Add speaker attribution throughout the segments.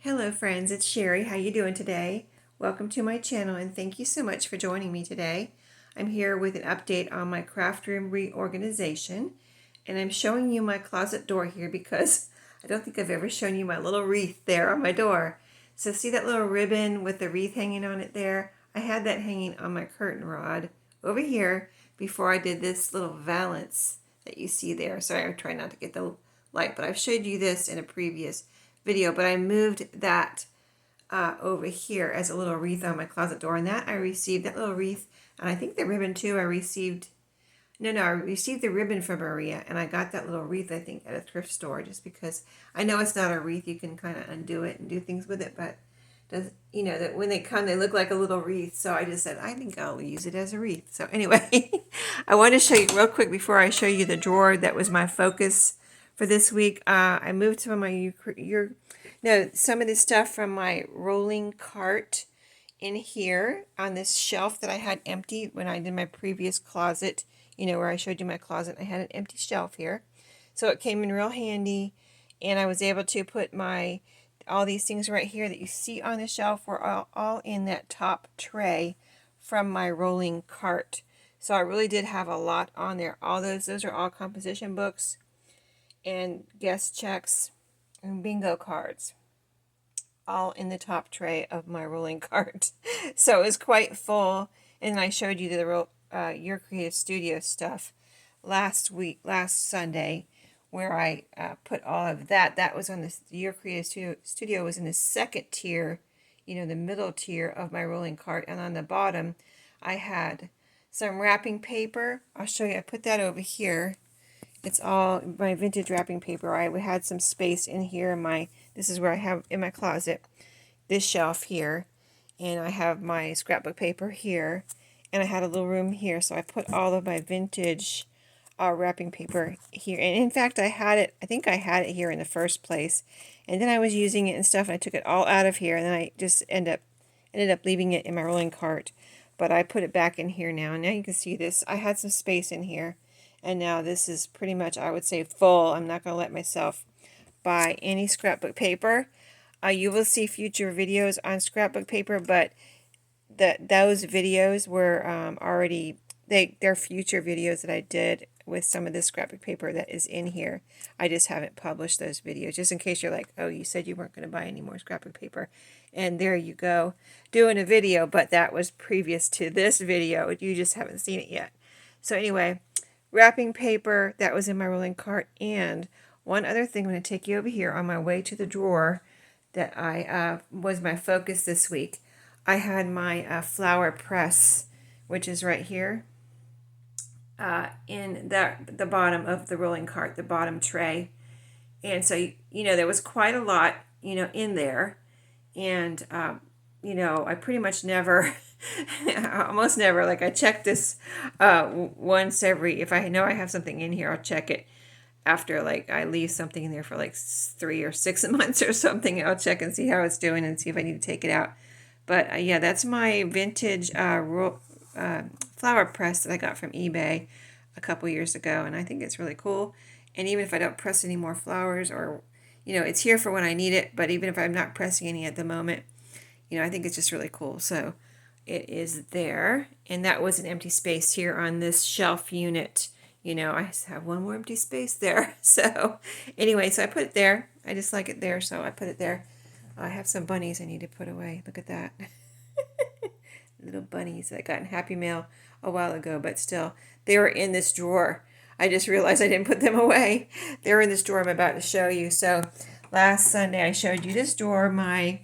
Speaker 1: Hello friends, it's Sherry. How you doing today? Welcome to my channel and thank you so much for joining me today. I'm here with an update on my craft room reorganization, and I'm showing you my closet door here because I don't think I've ever shown you my little wreath there on my door. So see that little ribbon with the wreath hanging on it there? I had that hanging on my curtain rod over here before I did this little valance that you see there. Sorry, I'm trying not to get the light, but I've showed you this in a previous video, but I moved that over here as a little wreath on my closet door, and that I received that little wreath, and I think the ribbon too. I received I received the ribbon from Maria, and I got that little wreath I think at a thrift store, just because I know it's not a wreath. You can kind of undo it and do things with it, but does that when they come they look like a little wreath, so I just said I think I'll use it as a wreath. So anyway, I want to show you real quick before I show you the drawer that was my focus for this week. I moved some of my some of this stuff from my rolling cart in here on this shelf that I had empty when I did my previous closet. Where I showed you my closet, I had an empty shelf here, so it came in real handy, and I was able to put all these things right here that you see on the shelf were all in that top tray from my rolling cart. So I really did have a lot on there. All those are all composition books and guest checks and bingo cards, all in the top tray of my rolling cart. So it was quite full, and I showed you the Your Creative Studio stuff last Sunday, where I put all of that. That was on Your Creative Studio was in the second tier, the middle tier of my rolling cart, and on the bottom I had some wrapping paper. I'll show you. I put that over here. It's all my vintage wrapping paper. I had some space in here this is where I have in my closet, this shelf here, and I have my scrapbook paper here, and I had a little room here, so I put all of my vintage wrapping paper here. And in fact, I think I had it here in the first place, and then I was using it and stuff, and I took it all out of here, and then I just ended up leaving it in my rolling cart. But I put it back in here now, and now you can see this. I had some space in here, and now this is pretty much, I would say, full. I'm not going to let myself buy any scrapbook paper. You will see future videos on scrapbook paper, but those videos were already, they're future videos that I did with some of this scrapbook paper that is in here. I just haven't published those videos, just in case you're like, oh, you said you weren't going to buy any more scrapbook paper. And there you go, doing a video, but that was previous to this video. You just haven't seen it yet. So anyway, wrapping paper, that was in my rolling cart. And one other thing, I'm going to take you over here on my way to the drawer that I was my focus this week. I had my flower press, which is right here in the bottom of the rolling cart, the bottom tray. And so, there was quite a lot, in there. And, I pretty much never, almost never, like I check this once if I know I have something in here, I'll check it after, like, I leave something in there for like 3 or 6 months or something. I'll check and see how it's doing and see if I need to take it out. But yeah, that's my vintage flower press that I got from eBay a couple years ago, and I think it's really cool. And even if I don't press any more flowers, or it's here for when I need it, but even if I'm not pressing any at the moment, I think it's just really cool. So it is there, and that was an empty space here on this shelf unit. I just have one more empty space there. So anyway, so I put it there. I just like it there, so I put it there. I have some bunnies I need to put away. Look at that. Little bunnies that I got in Happy Mail a while ago, but still, they were in this drawer. I just realized I didn't put them away. They were in this drawer I'm about to show you. So last Sunday I showed you this drawer, my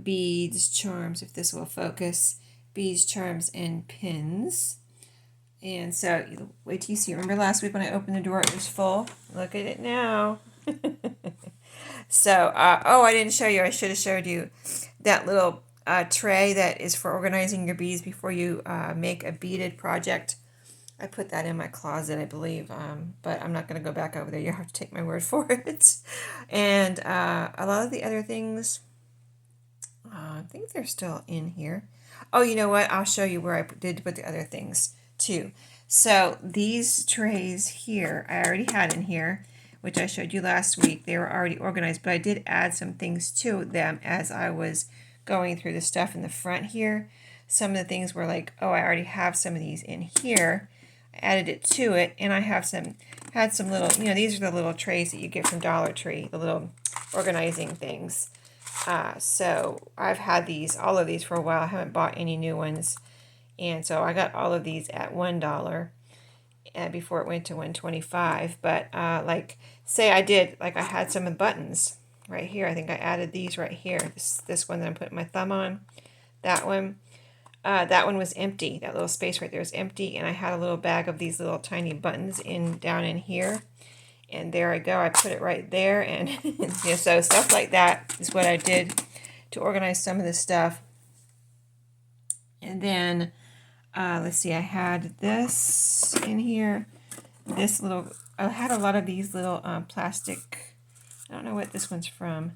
Speaker 1: beads, charms, if this will focus, beads, charms, and pins. And so, wait till you see. Remember last week when I opened the drawer, it was full? Look at it now. So, I didn't show you. I should have showed you that little tray that is for organizing your beads before you make a beaded project. I put that in my closet, I believe, but I'm not going to go back over there. You have to take my word for it. And a lot of the other things, I think they're still in here. Oh, you know what? I'll show you where I did put the other things too. So these trays here, I already had in here, which I showed you last week. They were already organized, but I did add some things to them as I was going through the stuff in the front here. Some of the things were like, oh, I already have some of these in here. I added it to it, and I had some little, these are the little trays that you get from Dollar Tree, the little organizing things. So I've had all of these for a while. I haven't bought any new ones. And so I got all of these at $1 before it went to $1.25. But like, say I had some buttons right here. I think I added these right here. This one that I'm putting my thumb on. That one. That one was empty. That little space right there is empty. And I had a little bag of these little tiny buttons down in here. And there I go. I put it right there. And so stuff like that is what I did to organize some of this stuff. And then, let's see, I had this in here. I had a lot of these little plastic, I don't know what this one's from.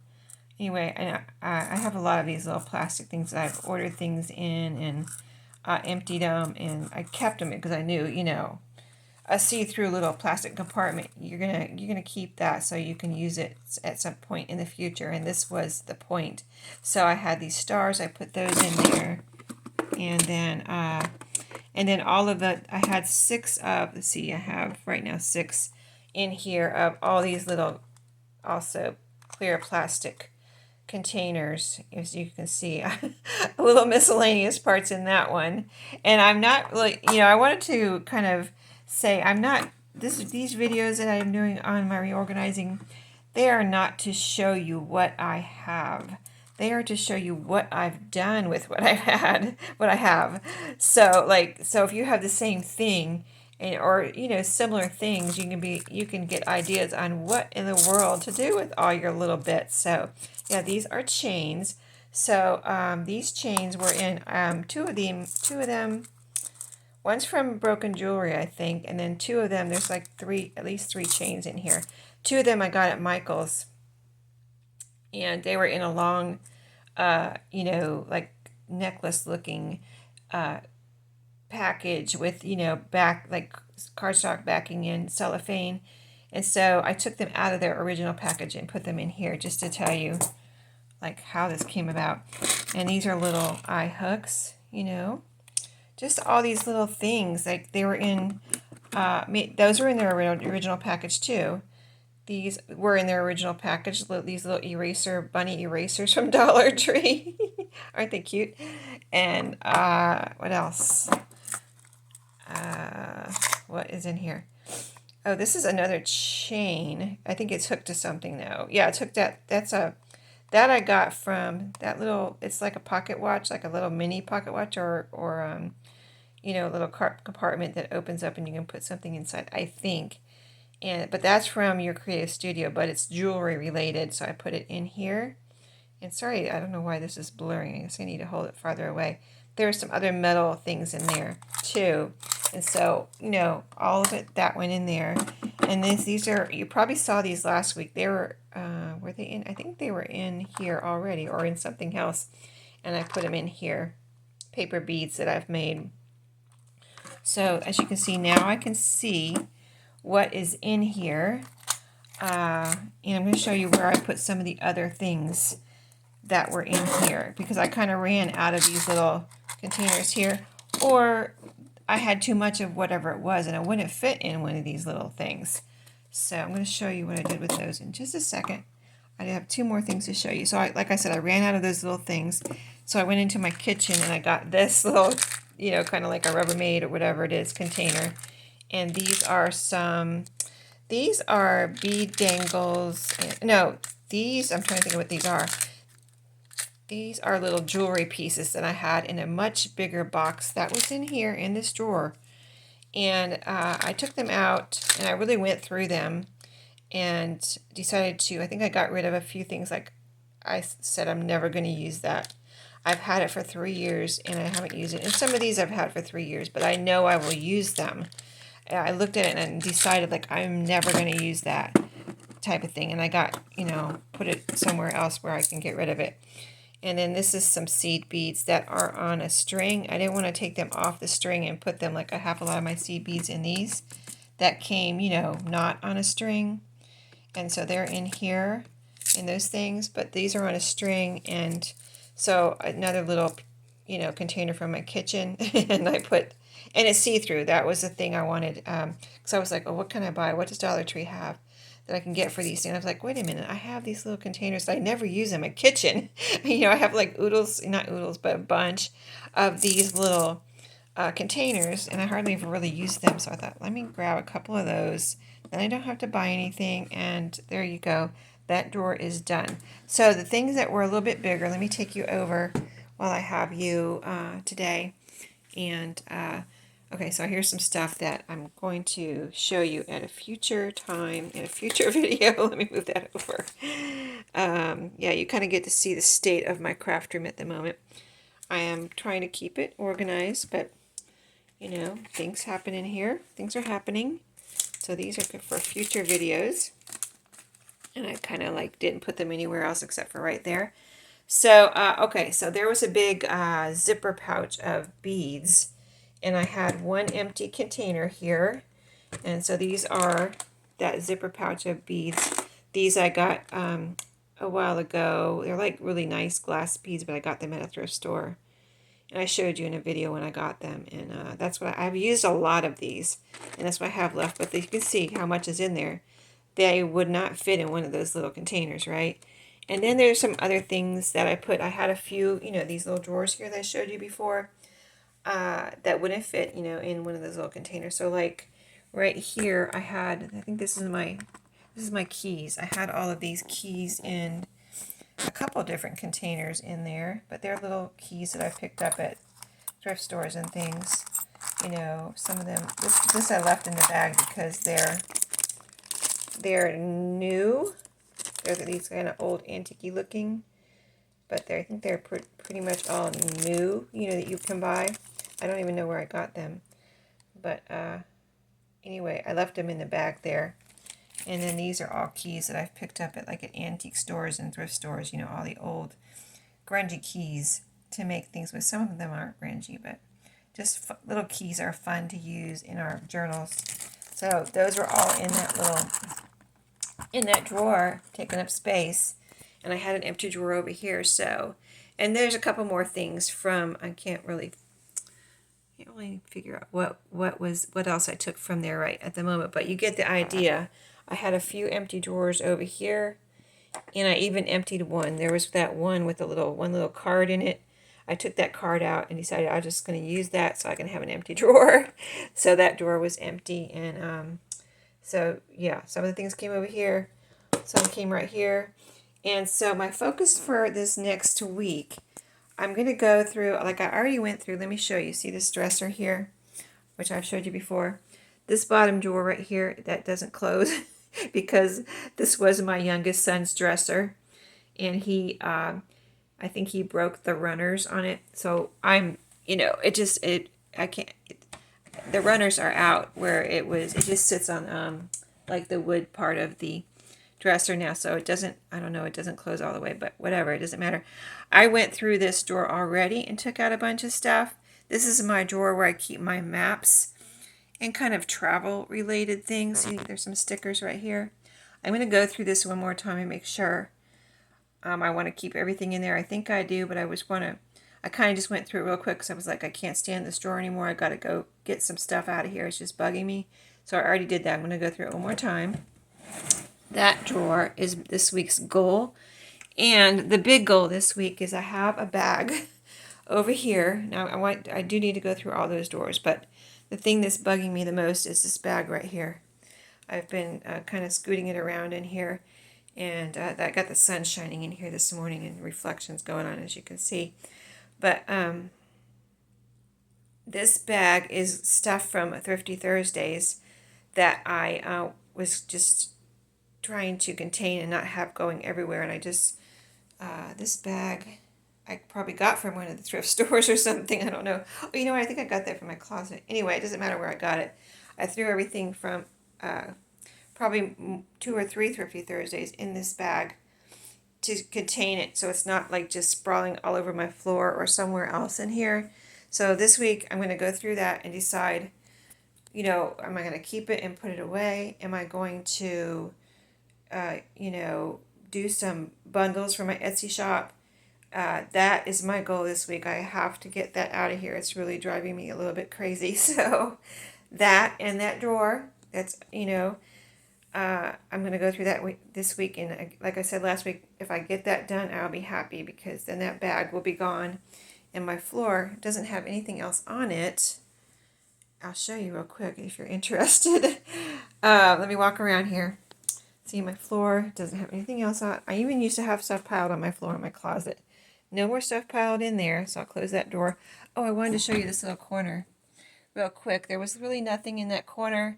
Speaker 1: Anyway, I have a lot of these little plastic things that I've ordered things in and emptied them. And I kept them because I knew, a see-through little plastic compartment, you're gonna keep that so you can use it at some point in the future, and this was the point. So I had these stars, I put those in there, and then all of the, I had 6 of, let's see, I have right now 6 in here of all these little also clear plastic containers. As you can see, a little miscellaneous parts in that one. And I'm not really, I wanted to kind of say these videos that I'm doing on my reorganizing, they are not to show you what I have. They are to show you what I've done with what I have. So if you have the same thing or similar things, you can get ideas on what in the world to do with all your little bits. So yeah, these are chains. So these chains were in two of them. One's from Broken Jewelry, I think, and then 2 of them, there's like at least 3 chains in here. 2 of them I got at Michael's, and they were in a long, like necklace-looking package with, back, like cardstock backing in cellophane. And so I took them out of their original package and put them in here just to tell you, like, how this came about. And these are little eye hooks, just all these little things. Like they were in, those were in their original package too. These were in their original package. These little bunny erasers from Dollar Tree. Aren't they cute? And what else? What is in here? Oh, this is another chain. I think it's hooked to something though. Yeah, it's hooked at, that I got from that little, it's like a pocket watch, like a little mini pocket watch or a little compartment that opens up and you can put something inside, I think. But that's from your creative studio, but it's jewelry related, so I put it in here. And sorry, I don't know why this is blurring. I guess I need to hold it farther away. There are some other metal things in there too. And so, all of it, that went in there. And these are, you probably saw these last week. They were they in? I think they were in here already or in something else. And I put them in here. Paper beads that I've made. So as you can see now, I can see what is in here. And I'm going to show you where I put some of the other things that were in here, because I kind of ran out of these little containers here, or I had too much of whatever it was and it wouldn't fit in one of these little things. So I'm going to show you what I did with those in just a second. I have 2 more things to show you. So like I said, I ran out of those little things. So I went into my kitchen and I got this little, kind of like a Rubbermaid or whatever it is container. And these are bead dangles. No, I'm trying to think of what these are. These are little jewelry pieces that I had in a much bigger box that was in here in this drawer. And I took them out and I really went through them and decided I think I got rid of a few things. Like I said, I'm never going to use that. I've had it for 3 years and I haven't used it. And some of these I've had for 3 years, but I know I will use them. I looked at it and decided like I'm never going to use that type of thing. And I got, put it somewhere else where I can get rid of it. And then this is some seed beads that are on a string. I didn't want to take them off the string and put them, like I have a lot of my seed beads in these that came, not on a string. And so they're in here in those things, but these are on a string. And so another little, container from my kitchen, and and it's see-through. That was the thing I wanted. So I was like, oh, what can I buy? What does Dollar Tree have that I can get for these things? I was like, wait a minute, I have these little containers that I never use in my kitchen. I have like not oodles, but a bunch of these little containers, and I hardly ever really use them. So I thought, let me grab a couple of those. Then I don't have to buy anything, and there you go. That drawer is done. So the things that were a little bit bigger, let me take you over while I have you today. And okay, so here's some stuff that I'm going to show you at a future time, in a future video. Let me move that over. Yeah, you kind of get to see the state of my craft room at the moment. I am trying to keep it organized, but things happen in here. Things are happening. So these are for future videos. And I kind of didn't put them anywhere else except for right there. So, okay, so there was a big zipper pouch of beads. And I had one empty container here. And so these are that zipper pouch of beads. These I got a while ago. They're like really nice glass beads, but I got them at a thrift store. And I showed you in a video when I got them. And that's what I've used a lot of these. And that's what I have left. But you can see how much is in there. They would not fit in one of those little containers, right? And then there's some other things that I put. I had a few, these little drawers here that I showed you before that wouldn't fit, in one of those little containers. So like right here, I think this is my keys. I had all of these keys in a couple different containers in there, but they're little keys that I picked up at thrift stores and things. Some of them, this I left in the bag because they're new. They're these kind of old antique looking, but I think they're pretty much all new, that you can buy. I don't even know where I got them, but anyway, I left them in the bag there. And then these are all keys that I've picked up at antique stores and thrift stores, all the old grungy keys to make things with. Some of them aren't grungy, but just little keys are fun to use in our journals. So those are all in that drawer, taking up space. And I had an empty drawer over here. So, and there's a couple more things from, I can't really figure out what else I took from there right at the moment, but you get the idea. I had a few empty drawers over here, and I even emptied one. There was that one with one little card in it. I took that card out and decided I was just going to use that so I can have an empty drawer. So that drawer was empty, and so yeah, some of the things came over here, some came right here. And so my focus for this next week, I'm going to go through, I already went through, let me show you. See this dresser here, which I've showed you before? This bottom drawer right here, that doesn't close because this was my youngest son's dresser. And I think he broke the runners on it. So I can't, the runners are out where it just sits on the wood part of the dresser now, so it doesn't close all the way, but whatever, it doesn't matter. I went through this drawer already and took out a bunch of stuff. This is my drawer where I keep my maps and kind of travel related things. See, there's some stickers right here. I'm going to go through this one more time and make sure I want to keep everything in there. I think I do, but I kind of just went through it real quick because I was like, I can't stand this drawer anymore. I got to go get some stuff out of here. It's just bugging me. So I already did that. I'm going to go through it one more time. That drawer is this week's goal. And the big goal this week is I have a bag over here. Now I do need to go through all those drawers, but the thing that's bugging me the most is this bag right here. I've been kind of scooting it around in here, and I got the sun shining in here this morning and reflections going on, as you can see. But this bag is stuff from Thrifty Thursdays that I was just trying to contain and not have going everywhere. And I just, this bag I probably got from one of the thrift stores or something. I don't know. Oh, you know what? I think I got that from my closet. Anyway, it doesn't matter where I got it. I threw everything from probably 2 or 3 Thrifty Thursdays in this bag to contain it, so it's not just sprawling all over my floor or somewhere else in here. So this week I'm going to go through that and decide, am I going to keep it and put it away? Am I going to you know, do some bundles for my Etsy shop. That is my goal this week. I have to get that out of here. It's really driving me a little bit crazy. So that and that drawer, that's, you know, I'm going to go through that this week. And like I said last week, if I get that done, I'll be happy because then that bag will be gone. And my floor doesn't have anything else on it. I'll show you real quick if you're interested. Let me walk around here. See, my floor doesn't have anything else on. I even used to have stuff piled on my floor in my closet. No more stuff piled in there, so I'll close that door. Oh, I wanted to show you this little corner real quick. There was really nothing in that corner,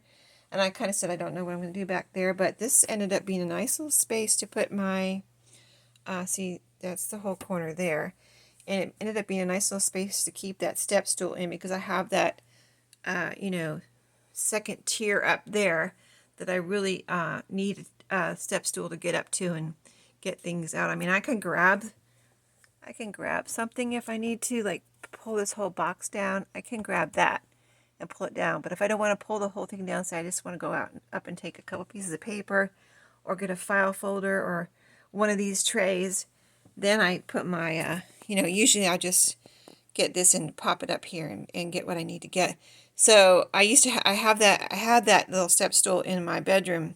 Speaker 1: and I kind of said I don't know what I'm going to do back there, but this ended up being a nice little space to put my, see, that's the whole corner there. And it ended up being a nice little space to keep that step stool in because I have that, you know, second tier up there that I really need a step stool to get up to and get things out. I mean, I can grab something if I need to, like pull this whole box down. I can grab that and pull it down. But if I don't want to pull the whole thing down, so I just want to go out and up and take a couple pieces of paper or get a file folder or one of these trays, then I put my, you know, usually I just get this and pop it up here and get what I need to get. So I used to, I had that little step stool in my bedroom,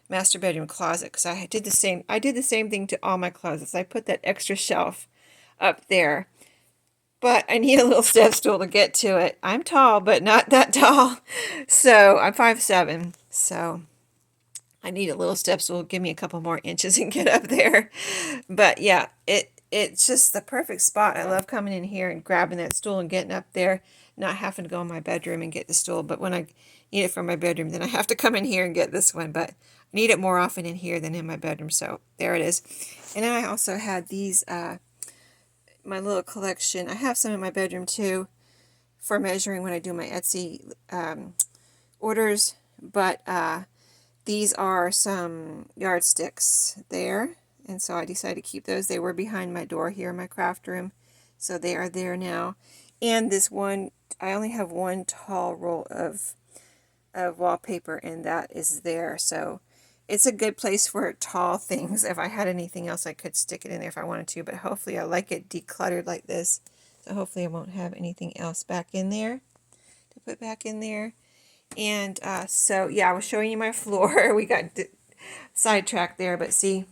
Speaker 1: master bedroom closet, because I did the same thing to all my closets. I put that extra shelf up there, but I need a little step stool to get to it. I'm tall, but not that tall. So I'm 5'7", so I need a little step stool to give me a couple more inches and get up there. But yeah, it's just the perfect spot. I love coming in here and grabbing that stool and getting up there, not having to go in my bedroom and get the stool. But when I need it from my bedroom, then I have to come in here and get this one. But I need it more often in here than in my bedroom. So there it is. And then I also had these, my little collection. I have some in my bedroom too for measuring when I do my Etsy orders. But these are some yardsticks there. And so I decided to keep those. They were behind my door here in my craft room. So they are there now. And this one, I only have one tall roll of wallpaper, and that is there. So it's a good place for tall things. If I had anything else, I could stick it in there if I wanted to. But hopefully I like it decluttered like this. So hopefully I won't have anything else back in there to put back in there. And so, yeah, I was showing you my floor. We got sidetracked there. But see,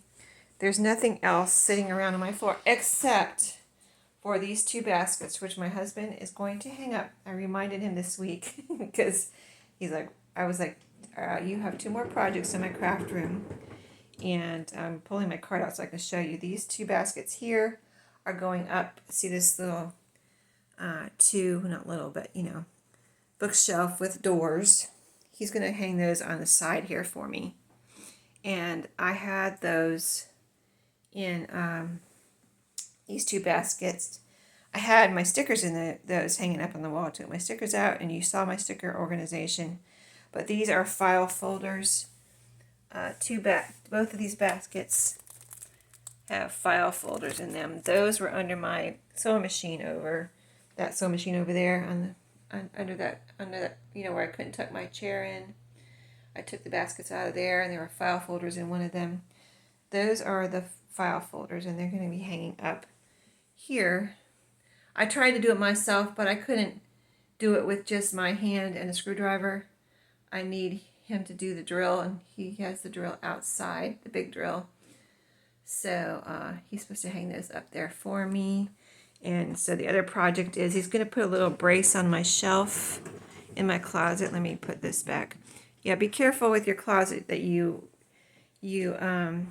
Speaker 1: there's nothing else sitting around on my floor except for these two baskets, which my husband is going to hang up. I reminded him this week because he's like, I was like, you have 2 more projects in my craft room. And I'm pulling my card out so I can show you. These 2 baskets here are going up. See this little, not little, but, you know, bookshelf with doors. He's going to hang those on the side here for me. And I had those in these 2 baskets. I had my stickers in those hanging up on the wall. I took my stickers out, and you saw my sticker organization. But these are file folders. Both of these baskets have file folders in them. Those were under my sewing machine over there under that, you know, where I couldn't tuck my chair in. I took the baskets out of there, and there were file folders in one of them. Those are the file folders, and they're going to be hanging up here. I tried to do it myself, but I couldn't do it with just my hand and a screwdriver. I need him to do the drill, and he has the drill outside, the big drill. So he's supposed to hang those up there for me. And so the other project is he's going to put a little brace on my shelf in my closet. Let me put this back. Yeah, be careful with your closet that you know,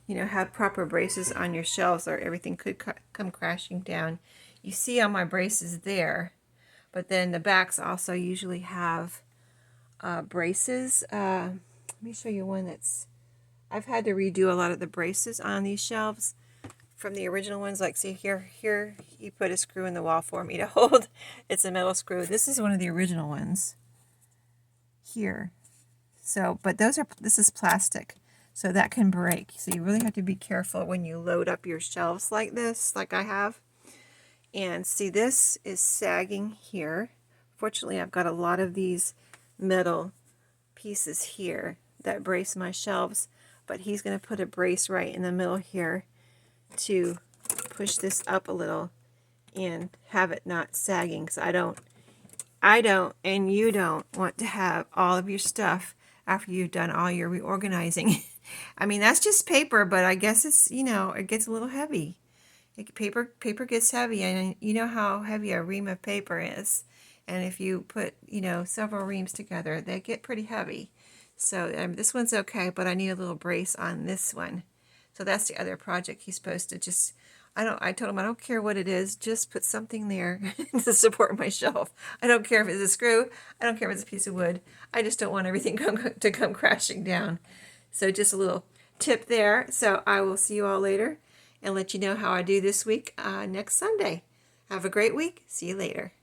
Speaker 1: have proper braces on your shelves, or everything could come crashing down. You see all my braces there, but then the backs also usually have braces. Let me show you one that's, I've had to redo a lot of the braces on these shelves from the original ones. Like, see here he put a screw in the wall for me to hold. It's a metal screw. This is one of the original ones here. So, but this is plastic, so that can break. So you really have to be careful when you load up your shelves like this, like I have. And see, this is sagging here. Fortunately, I've got a lot of these metal pieces here that brace my shelves. but he's going to put a brace right in the middle here to push this up a little and have it not sagging, because I don't, and you don't want to have all of your stuff after you've done all your reorganizing. I mean, that's just paper, but I guess it's, you know, it gets a little heavy. Paper gets heavy, and you know how heavy a ream of paper is. And if you put, you know, several reams together, they get pretty heavy. So this one's okay, but I need a little brace on this one. So that's the other project. He's supposed to just, I told him I don't care what it is, just put something there to support my shelf. I don't care if it's a screw, I don't care if it's a piece of wood. I just don't want everything to come crashing down. So just a little tip there. So I will see you all later and let you know how I do this week next Sunday. Have a great week. See you later.